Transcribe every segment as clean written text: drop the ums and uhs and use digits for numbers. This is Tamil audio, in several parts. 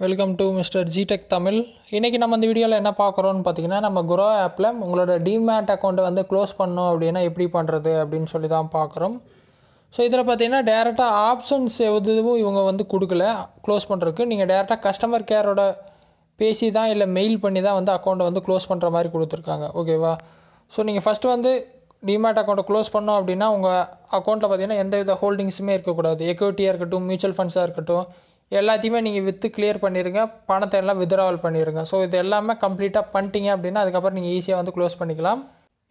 Welcome to mister G Tech Tamil. இன்றைக்கி நம்ம இந்த வீடியோவில் என்ன பார்க்குறோன்னு பார்த்தீங்கன்னா, நம்ம குரோ ஆப்பில் உங்களோட டிமேட் அக்கௌண்ட்டை வந்து க்ளோஸ் பண்ணோம் அப்படின்னா எப்படி பண்ணுறது அப்படின்னு சொல்லி தான் பார்க்குறோம். ஸோ இதில் பார்த்தீங்கன்னா டேரெக்டாக ஆப்ஷன்ஸ் எதுவும் இவங்க வந்து கொடுக்கல க்ளோஸ் பண்ணுறதுக்கு. நீங்கள் டேரெக்டாக கஸ்டமர் கேரோட பேசி தான் இல்லை மெயில் பண்ணி தான் வந்து அக்கௌண்ட்டை வந்து க்ளோஸ் பண்ணுற மாதிரி கொடுத்துருக்காங்க. ஓகேவா? ஸோ நீங்கள் ஃபஸ்ட்டு வந்து டிமேட் அக்கௌண்ட்டை க்ளோஸ் பண்ணோம் அப்படின்னா உங்கள் அக்கௌண்ட்டில் பார்த்தீங்கன்னா எந்த வித ஹோல்டிங்ஸுமே இருக்கக்கூடாது. எக்விட்டியாக இருக்கட்டும், மியூச்சுவல் ஃபண்ட்ஸாக இருக்கட்டும், எல்லாத்தையுமே நீங்கள் விற்று கிளியர் பண்ணிடுங்க, பணத்தை எல்லாம் வித்ட்ராவல் பண்ணிடுங்க. ஸோ இது எல்லாமே கம்ப்ளீட்டாக பண்ணிட்டீங்க அப்படின்னா அதுக்கப்புறம் நீங்கள் ஈஸியாக வந்து க்ளோஸ் பண்ணிக்கலாம்.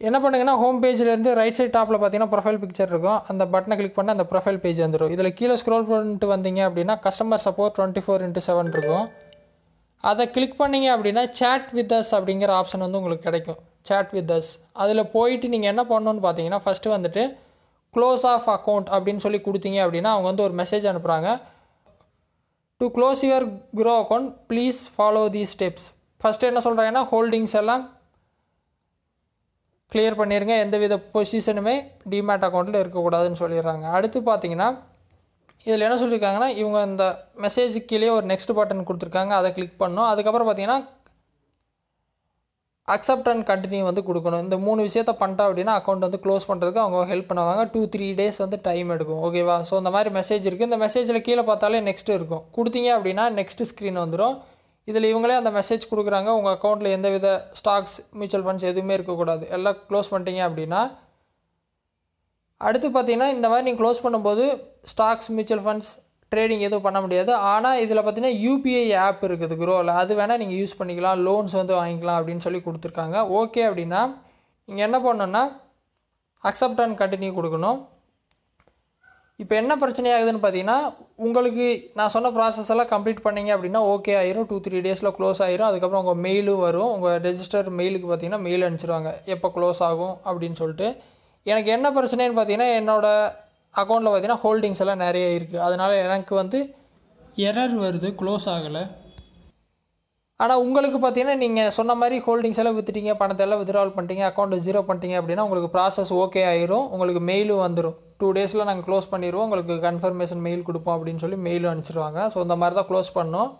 என்ன பண்ணுங்கன்னா, ஹோம் பேஜ்லேருந்து ரைட் சைட் டாப்பில் பார்த்தீங்கன்னா ப்ரொஃபைல் பிக்சர் இருக்கும். அந்த பட்டனை கிளிக் பண்ணி அந்த ப்ரொஃபைல் பேஜ் வந்துடும். இதில் கீழே ஸ்க்ரோல் பண்ணிட்டு வந்தீங்க அப்படின்னா கஸ்டமர் சப்போர்ட் 24/7 இருக்கும். அதை கிளிக் பண்ணிங்க அப்படின்னா சேட் வித் அஸ் அப்படிங்கிற ஆப்ஷன் வந்து உங்களுக்கு கிடைக்கும். சேட் வித் அஸ் அதில் போயிட்டு நீங்கள் என்ன பண்ணணுன்னு பார்த்தீங்கன்னா, ஃபஸ்ட்டு வந்துட்டு க்ளோஸ் ஆஃப் அக்கௌண்ட் அப்படின்னு சொல்லி கொடுத்தீங்க அப்படின்னா அவங்க வந்து ஒரு மெசேஜ் அனுப்புகிறாங்க. To close your grow account please follow these steps. First என்ன சொல்கிறாங்கன்னா, ஹோல்டிங்ஸ் எல்லாம் கிளியர் பண்ணிடுங்க, எந்தவித பொசிஷனுமே டிமேட் அக்கௌண்ட்டில் இருக்கக்கூடாதுன்னு சொல்லிடுறாங்க. அடுத்து பார்த்தீங்கன்னா இதில் என்ன சொல்லியிருக்காங்கன்னா, இவங்க இந்த மெசேஜுக்கு கீழே ஒரு நெக்ஸ்ட் பட்டன் கொடுத்துருக்காங்க, அதை கிளிக் பண்ணணும். அதுக்கப்புறம் பார்த்தீங்கன்னா அக்செப்ட் அண்ட் கண்டினியூ வந்து கொடுக்கணும். இந்த 3 விஷயத்த பண்ணிட்டா அப்படின்னா அக்கௌண்ட் வந்து க்ளோஸ் பண்ணுறதுக்கு அவங்க ஹெல்ப் பண்ணுவாங்க. 2-3 டேஸ் வந்து டைம் எடுக்கும். ஓகேவா? ஸோ இந்த மாதிரி மெசேஜ் இருக்குது. இந்த மெசேஜில் கீழே பார்த்தாலே நெக்ஸ்ட் இருக்கும். கொடுத்தீங்க அப்படின்னா நெக்ஸ்ட் ஸ்க்ரீன் வந்துடும். இதில் இவங்களே அந்த மெசேஜ் கொடுக்குறாங்க, உங்கள் அக்கௌண்ட்டில் எந்தவித ஸ்டாக்ஸ், மியூச்சுவல் ஃபண்ட்ஸ் எதுவுமே இருக்கக்கூடாது, எல்லாம் க்ளோஸ் பண்ணிட்டீங்க அப்படின்னா. அடுத்து பார்த்தீங்கன்னா இந்த மாதிரி நீங்கள் க்ளோஸ் பண்ணும்போது ஸ்டாக்ஸ், மியூச்சுவல் ஃபண்ட்ஸ் ட்ரேடிங் எதுவும் பண்ண முடியாது. ஆனால் இதில் பார்த்தீங்கன்னா யூபிஐ ஆப் இருக்குது குரோவில், அது வேணால் நீங்கள் யூஸ் பண்ணிக்கலாம், லோன்ஸ் வந்து வாங்கிக்கலாம் அப்படின்னு சொல்லி கொடுத்துருக்காங்க. ஓகே அப்படின்னா நீங்கள் என்ன பண்ணணுன்னா அக்செப்ட் அண்ட் கண்டினியூ கொடுக்கணும். இப்போ என்ன பிரச்சனையாகுதுன்னு பார்த்தீங்கன்னா, உங்களுக்கு நான் சொன்ன ப்ராசஸ் எல்லாம் கம்ப்ளீட் பண்ணிங்க அப்படின்னா ஓகே ஆயிரும். 2-3 டேஸில் க்ளோஸ் ஆயிரும். அதுக்கப்புறம் உங்கள் மெயிலும் வரும். உங்கள் ரெஜிஸ்டர் மெயிலுக்கு பார்த்தீங்கன்னா மெயில் அனுப்பிச்சிடுவாங்க எப்போ க்ளோஸ் ஆகும் அப்படின்னு சொல்லிட்டு. எனக்கு என்ன பிரச்சனைன்னு பார்த்தீங்கன்னா, என்னோடய அக்கௌண்ட்டில் பார்த்தீங்கன்னா ஹோல்டிங்ஸ் எல்லாம் நிறைய இருக்குது. அதனால் எனக்கு வந்து எரர் வருது, க்ளோஸ் ஆகலை. ஆனால் உங்களுக்கு பார்த்தீங்கன்னா நீங்கள் சொன்ன மாதிரி ஹோல்டிங்ஸ் எல்லாம் விற்றுட்டீங்க, பணத்தை எல்லாம் வித்ட்ராவல் பண்ணிட்டீங்க, அக்கௌண்ட்டை ஜீரோ பண்ணிட்டீங்க அப்படின்னா உங்களுக்கு ப்ராசஸ் ஓகே ஆயிரும். உங்களுக்கு மெயிலும் வந்துடும். 2 டேஸில் நாங்கள் க்ளோஸ் பண்ணிடுவோம், உங்களுக்கு கன்ஃபர்மேஷன் மெயில் கொடுப்போம் அப்படின்னு சொல்லி மெயிலும் அனுப்பிச்சிடுவாங்க. ஸோ இந்த மாதிரி தான் க்ளோஸ் பண்ணோம்.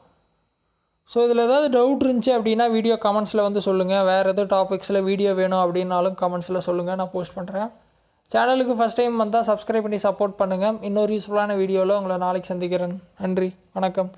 ஸோ இதில் ஏதாவது டவுட் இருந்துச்சு அப்படின்னா வீடியோ கமெண்ட்ஸில் வந்து சொல்லுங்கள். வேறு எதுவும் டாபிக்ஸில் வீடியோ வேணும் அப்படின்னாலும் கமெண்ட்ஸில் சொல்லுங்கள், நான் போஸ்ட் பண்ணுறேன். சேனலுக்கு ஃபஸ்ட் டைம் வந்தால் சப்ஸ்கிரைப் பண்ணி சப்போர்ட் பண்ணுங்கள். இன்னொரு யூஸ்ஃபுல்லான வீடியோவில் உங்களை நாளைக்கு சந்திக்கிறேன். நன்றி, வணக்கம்.